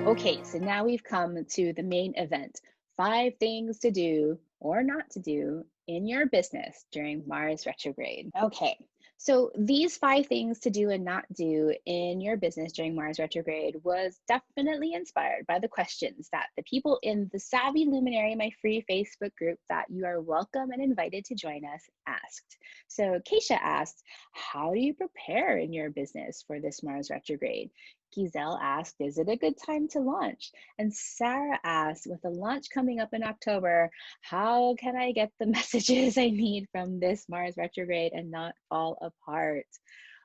Okay, so now we've come to the main event. 5 things to do or not to do in your business during Mars retrograde. Okay, so these 5 things to do and not do in your business during Mars retrograde was definitely inspired by the questions that the people in the Savvy Luminary, my free Facebook group that you are welcome and invited to join us, asked. So Keisha asked, how do you prepare in your business for this Mars retrograde? Giselle asked, is it a good time to launch? And Sarah asked, with the launch coming up in October, how can I get the messages I need from this Mars retrograde and not fall apart?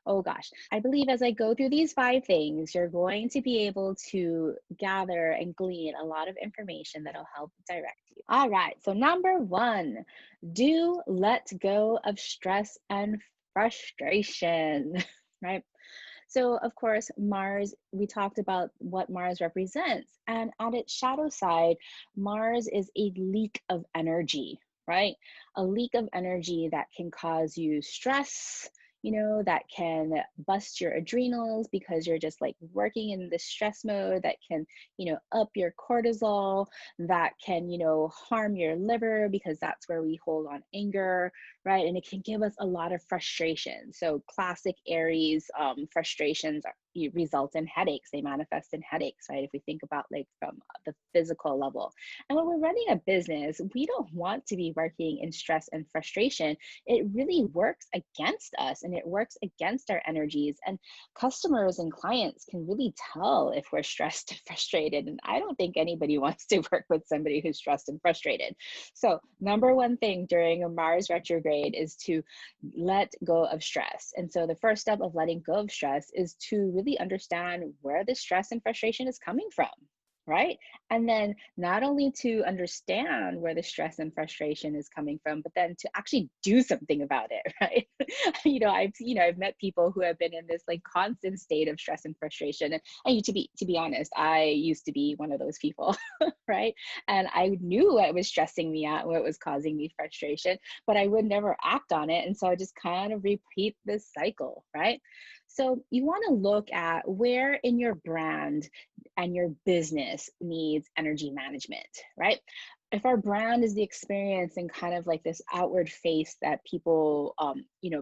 Oh gosh, I believe as I go through these 5 things, you're going to be able to gather and glean a lot of information that'll help direct you. All right, so number 1, do let go of stress and frustration, right? So, of course, Mars, we talked about what Mars represents. And at its shadow side, Mars is a leak of energy, right? A leak of energy that can cause you stress, that can bust your adrenals because you're just like working in the stress mode, that can, up your cortisol, that can, harm your liver because that's where we hold on anger, right? And it can give us a lot of frustration. So classic Aries frustrations result in headaches. They manifest in headaches, right? If we think about like from the physical level. And when we're running a business, we don't want to be working in stress and frustration. It really works against us and it works against our energies. And customers and clients can really tell if we're stressed and frustrated. And I don't think anybody wants to work with somebody who's stressed and frustrated. So number 1 thing during a Mars retrograde is to let go of stress. And so the first step of letting go of stress is to really understand where the stress and frustration is coming from, right? And then not only to understand where the stress and frustration is coming from, but then to actually do something about it, right? I've met people who have been in this like constant state of stress and frustration. And to be honest, I used to be one of those people, right? And I knew what was stressing me out, what was causing me frustration, but I would never act on it. And so I just kind of repeat this cycle, right? So you want to look at where in your brand and your business needs energy management, right? If our brand is the experience and kind of like this outward face that people,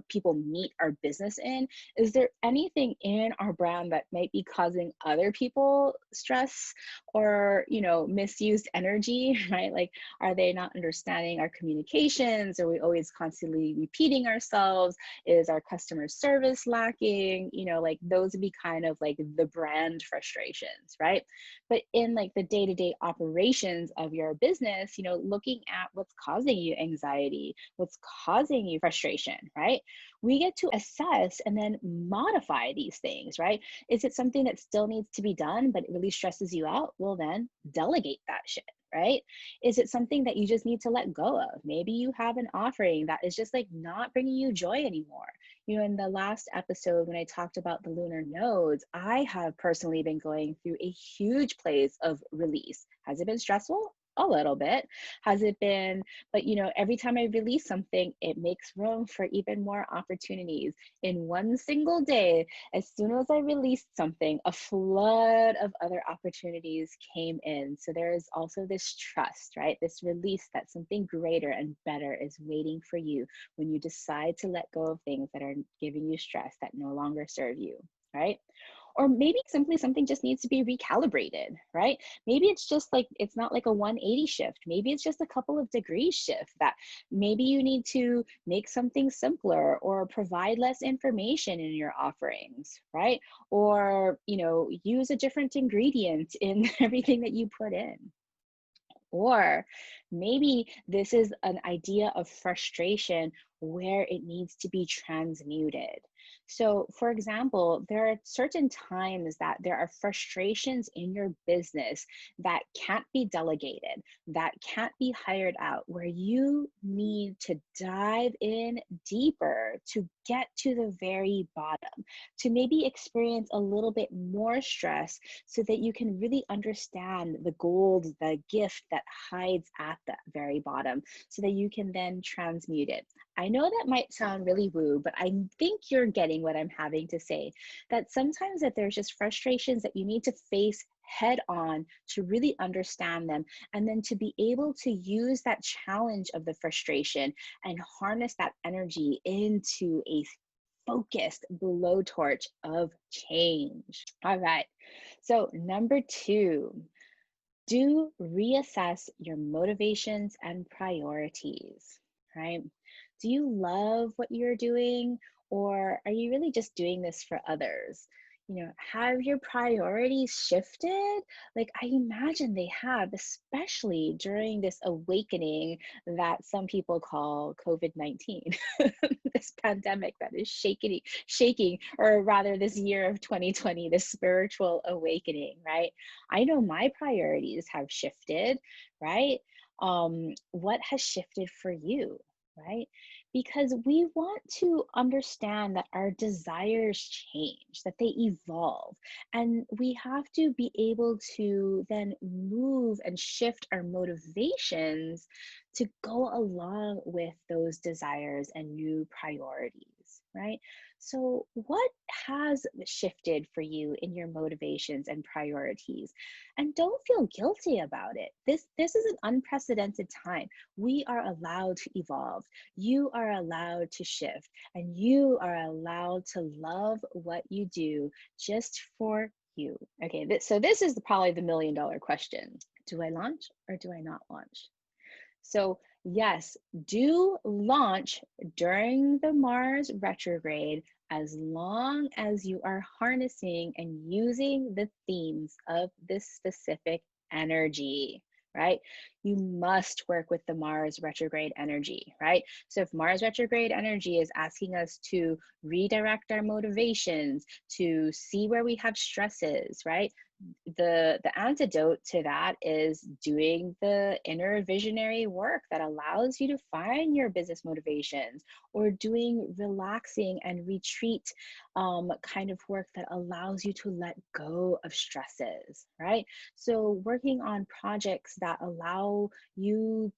people meet our business in, is there anything in our brand that might be causing other people stress or, misused energy, right? Like, are they not understanding our communications? Are we always constantly repeating ourselves? Is our customer service lacking? Like those would be kind of like the brand frustrations, right? But in like the day-to-day operations of your business, looking at what's causing you anxiety, what's causing you frustration, right? We get to assess and then modify these things, right? Is it something that still needs to be done, but it really stresses you out? Well, then delegate that shit, right? Is it something that you just need to let go of? Maybe you have an offering that is just like not bringing you joy anymore. In the last episode, when I talked about the lunar nodes, I have personally been going through a huge place of release. Has it been stressful? A little bit. Has it been, but every time I release something, it makes room for even more opportunities. In one single day, as soon as I released something, a flood of other opportunities came in. So there is also this trust, right? This release that something greater and better is waiting for you when you decide to let go of things that are giving you stress that no longer serve you, right? Or maybe simply something just needs to be recalibrated, right? Maybe it's just like, it's not like a 180 shift. Maybe it's just a couple of degrees shift that maybe you need to make something simpler or provide less information in your offerings, right? Or, use a different ingredient in everything that you put in. Or maybe this is an idea of frustration where it needs to be transmuted. So, for example, there are certain times that there are frustrations in your business that can't be delegated, that can't be hired out, where you need to dive in deeper to get to the very bottom, to maybe experience a little bit more stress so that you can really understand the gold, the gift that hides at the very bottom, so that you can then transmute it. I know that might sound really woo, but I think you're getting what I'm having to say, that sometimes that there's just frustrations that you need to face head on, to really understand them, and then to be able to use that challenge of the frustration and harness that energy into a focused blowtorch of change. All right. So, number two, do reassess your motivations and priorities, right? Do you love what you're doing, or are you really just doing this for others? Have your priorities shifted? Like, I imagine they have, especially during this awakening that some people call COVID-19, this pandemic that is shaking, or rather this year of 2020, this spiritual awakening, right? I know my priorities have shifted, right? What has shifted for you, right? Because we want to understand that our desires change, that they evolve, and we have to be able to then move and shift our motivations to go along with those desires and new priorities, right? So, what has shifted for you in your motivations and priorities? And don't feel guilty about it. This is an unprecedented time. We are allowed to evolve. You are allowed to shift, and you are allowed to love what you do just for you. Okay, so this is probably the $1,000,000 question. Do I launch or do I not launch? So, yes, do launch during the Mars retrograde as long as you are harnessing and using the themes of this specific energy, right? You must work with the Mars retrograde energy, right? So, if Mars retrograde energy is asking us to redirect our motivations, to see where we have stresses, right? The antidote to that is doing the inner visionary work that allows you to find your business motivations, or doing relaxing and retreat kind of work that allows you to let go of stresses, right? So working on projects that allow you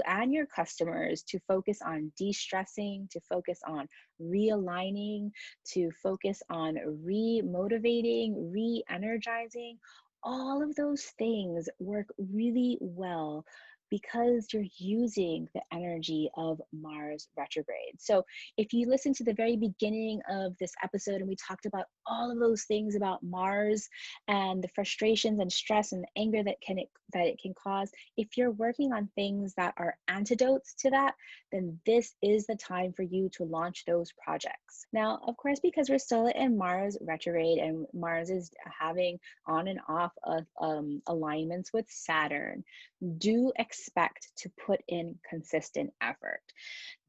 and your customers to focus on de-stressing, to focus on realigning, to focus on re-motivating, re-energizing. All of those things work really well because you're using the energy of Mars retrograde. So if you listen to the very beginning of this episode, and we talked about all of those things about Mars and the frustrations and stress and the anger that it can cause, if you're working on things that are antidotes to that, then this is the time for you to launch those projects. Now, of course, because we're still in Mars retrograde and Mars is having on and off of alignments with Saturn, do expect to put in consistent effort.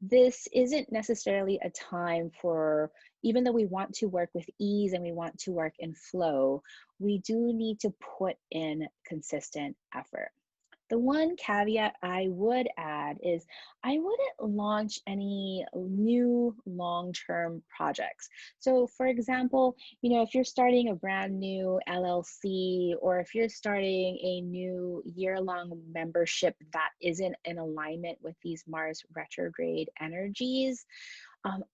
This isn't necessarily a time for, even though we want to work with ease and we want to work in flow, we do need to put in consistent effort. The one caveat I would add is I wouldn't launch any new long-term projects. So for example, if you're starting a brand new LLC, or if you're starting a new year-long membership that isn't in alignment with these Mars retrograde energies,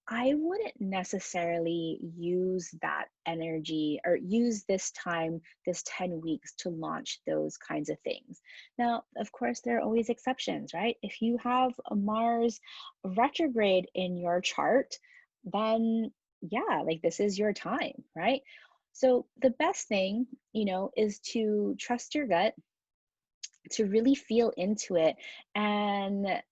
I wouldn't necessarily use that energy or use this time, this 10 weeks, to launch those kinds of things. Now, of course, there are always exceptions, right? If you have a Mars retrograde in your chart, then yeah, like this is your time, right? So the best thing, is to trust your gut, to really feel into it, and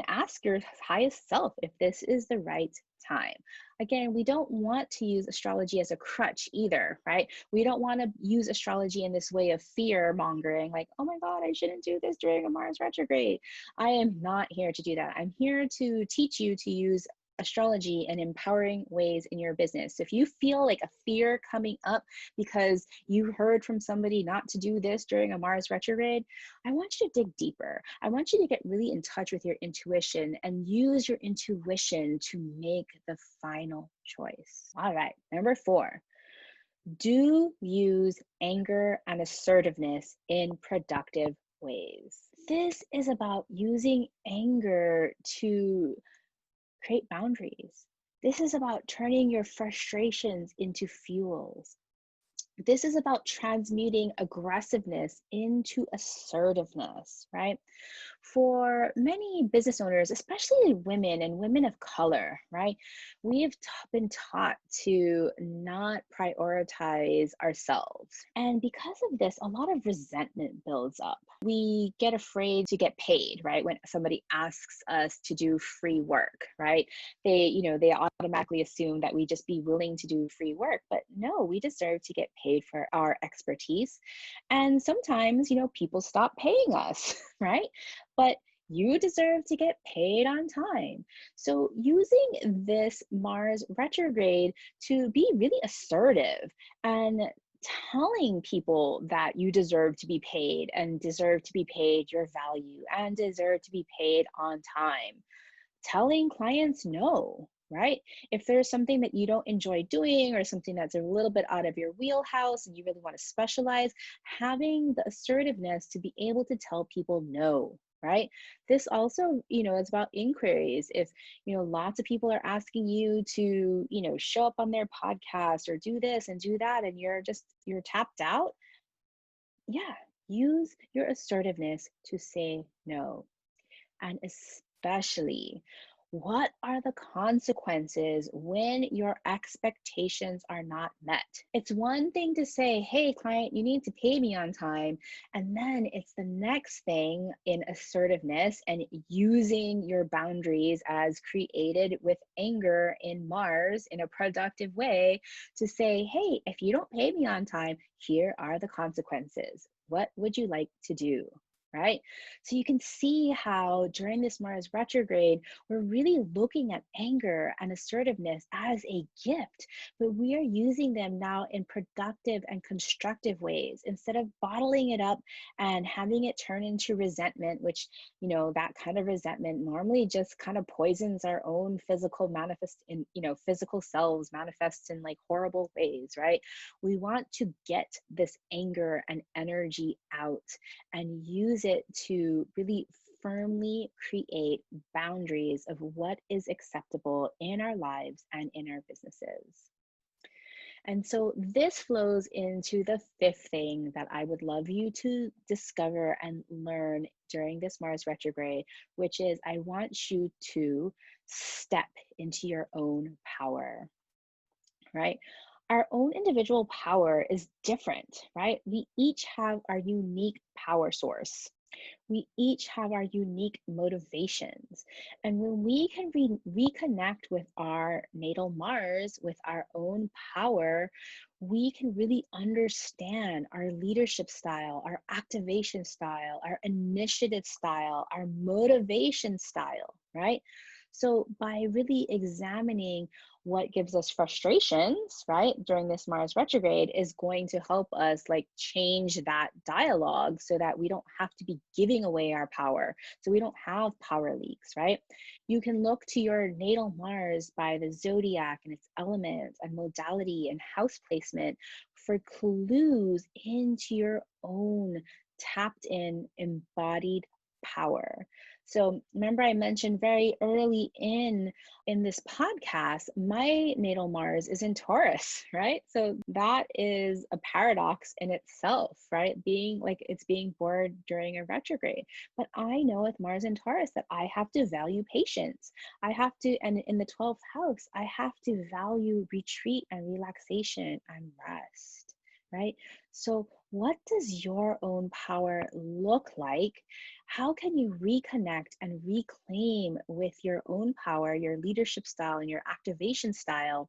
ask your highest self if this is the right time. Again, we don't want to use astrology as a crutch either, right? We don't want to use astrology in this way of fear mongering, like, oh my God, I shouldn't do this during a Mars retrograde. I am not here to do that. I'm here to teach you to use astrology in empowering ways in your business. So if you feel like a fear coming up because you heard from somebody not to do this during a Mars retrograde, I want you to dig deeper. I want you to get really in touch with your intuition and use your intuition to make the final choice. All right, number 4, do use anger and assertiveness in productive ways. This is about using anger to create boundaries. This is about turning your frustrations into fuels. This is about transmuting aggressiveness into assertiveness, right? For many business owners, especially women and women of color, right? We have been taught to not prioritize ourselves. And because of this, a lot of resentment builds up. We get afraid to get paid, right? When somebody asks us to do free work, right? They automatically assume that we just be willing to do free work. But no, we deserve to get paid for our expertise. And sometimes, people stop paying us, right? But you deserve to get paid on time. So using this Mars retrograde to be really assertive and telling people that you deserve to be paid and deserve to be paid your value and deserve to be paid on time. Telling clients no, right? If there's something that you don't enjoy doing or something that's a little bit out of your wheelhouse and you really want to specialize, having the assertiveness to be able to tell people no, right? This also, is about inquiries. If, lots of people are asking you to, show up on their podcast or do this and do that, and you're tapped out, yeah, use your assertiveness to say no. And especially, what are the consequences when your expectations are not met? It's one thing to say, hey, client, you need to pay me on time. And then it's the next thing in assertiveness and using your boundaries as created with anger in Mars in a productive way to say, hey, if you don't pay me on time, here are the consequences. What would you like to do? Right? So you can see how during this Mars retrograde, we're really looking at anger and assertiveness as a gift, but we are using them now in productive and constructive ways instead of bottling it up and having it turn into resentment, which, that kind of resentment normally just kind of poisons our own physical selves, manifests in like horrible ways, right? We want to get this anger and energy out and use it to really firmly create boundaries of what is acceptable in our lives and in our businesses. And so this flows into the fifth thing that I would love you to discover and learn during this Mars retrograde, which is I want you to step into your own power, right? Our own individual power is different, right? We each have our unique power source. We each have our unique motivations. And when we can reconnect with our natal Mars, with our own power, we can really understand our leadership style, our activation style, our initiative style, our motivation style, right? So by really examining what gives us frustrations, right, during this Mars retrograde is going to help us like change that dialogue so that we don't have to be giving away our power. So we don't have power leaks, right? You can look to your natal Mars by the zodiac and its elements and modality and house placement for clues into your own tapped in embodied power. So remember I mentioned very early in this podcast, my natal Mars is in Taurus, right? So that is a paradox in itself, right? Being like it's being born during a retrograde. But I know with Mars in Taurus that I have to value patience. I have to, and in the 12th house, I have to value retreat and relaxation and rest, right? So what does your own power look like? How can you reconnect and reclaim with your own power, your leadership style, and your activation style?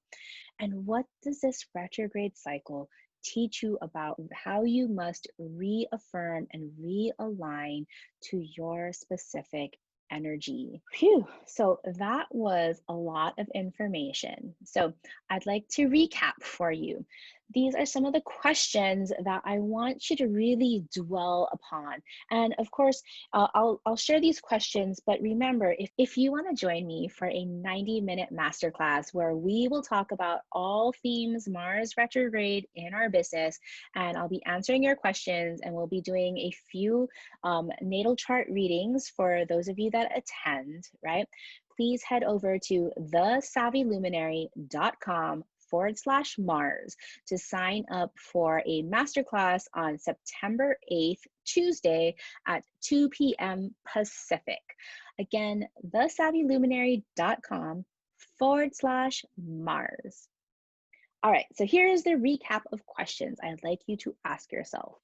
And what does this retrograde cycle teach you about how you must reaffirm and realign to your specific energy? Phew, so that was a lot of information. So I'd like to recap for you. These are some of the questions that I want you to really dwell upon. And of course, I'll share these questions, but remember, if you want to join me for a 90-minute masterclass where we will talk about all themes Mars retrograde in our business, and I'll be answering your questions, and we'll be doing a few natal chart readings for those of you that attend, right? Please head over to thesavvyluminary.com retrograde.com/Mars to sign up for a masterclass on September 8th, Tuesday at 2 p.m. Pacific. Again, thesavvyluminary.com/Mars. All right, so here's the recap of questions I'd like you to ask yourself.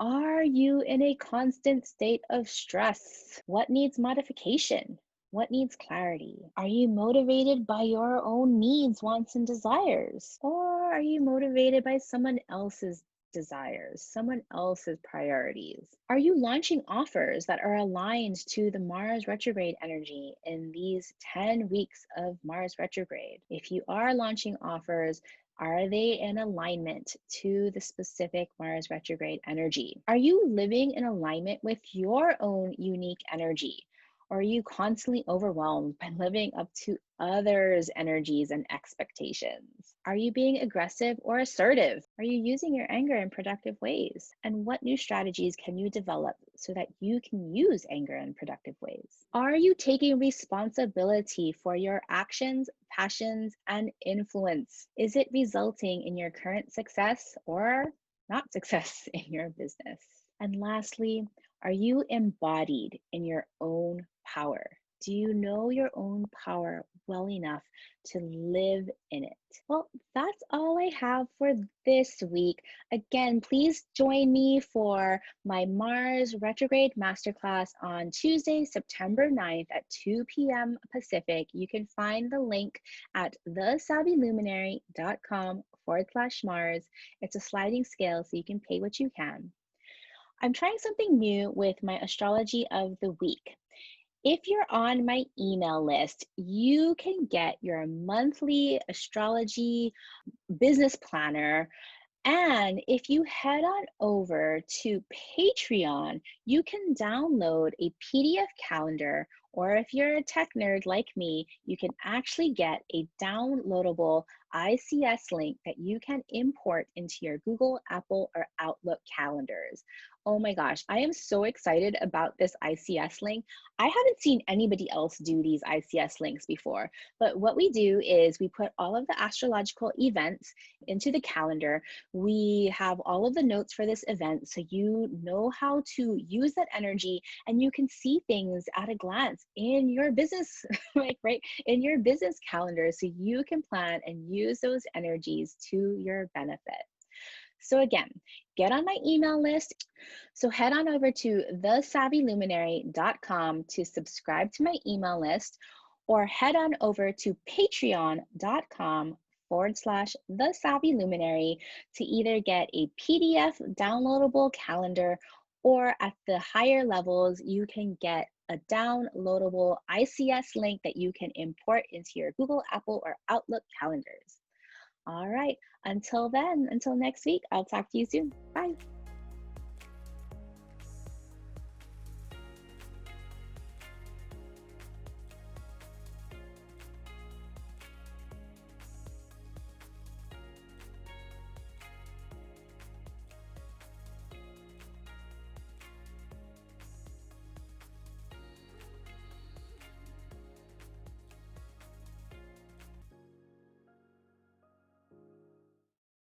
Are you in a constant state of stress? What needs modification? What needs clarity? Are you motivated by your own needs, wants, and desires? Or are you motivated by someone else's desires, someone else's priorities? Are you launching offers that are aligned to the Mars retrograde energy in these 10 weeks of Mars retrograde? If you are launching offers, are they in alignment to the specific Mars retrograde energy? Are you living in alignment with your own unique energy? Or are you constantly overwhelmed by living up to others' energies and expectations? Are you being aggressive or assertive? Are you using your anger in productive ways? And what new strategies can you develop so that you can use anger in productive ways? Are you taking responsibility for your actions, passions, and influence? Is it resulting in your current success or not success in your business? And lastly, are you embodied in your own power? Do you know your own power well enough to live in it? Well, that's all I have for this week. Again, please join me for my Mars retrograde masterclass on Tuesday, September 9th at 2 p.m. Pacific. You can find the link at thesavvyluminary.com/Mars. It's a sliding scale, so you can pay what you can. I'm trying something new with my astrology of the week. If you're on my email list, you can get your monthly astrology business planner. And if you head on over to Patreon, you can download a PDF calendar, or if you're a tech nerd like me, you can actually get a downloadable ICS link that you can import into your Google, Apple, or Outlook calendars. Oh my gosh, I am so excited about this ICS link. I haven't seen anybody else do these ICS links before, but what we do is we put all of the astrological events into the calendar. We have all of the notes for this event so you know how to use that energy and you can see things at a glance in your business, like right in your business calendar, so you can plan and use those energies to your benefit. So again, get on my email list. So head on over to thesavvyluminary.com to subscribe to my email list, or head on over to patreon.com/thesavvyluminary to either get a PDF downloadable calendar, or at the higher levels, you can get a downloadable ICS link that you can import into your Google, Apple, or Outlook calendars. All right, until then, until next week, I'll talk to you soon. Bye.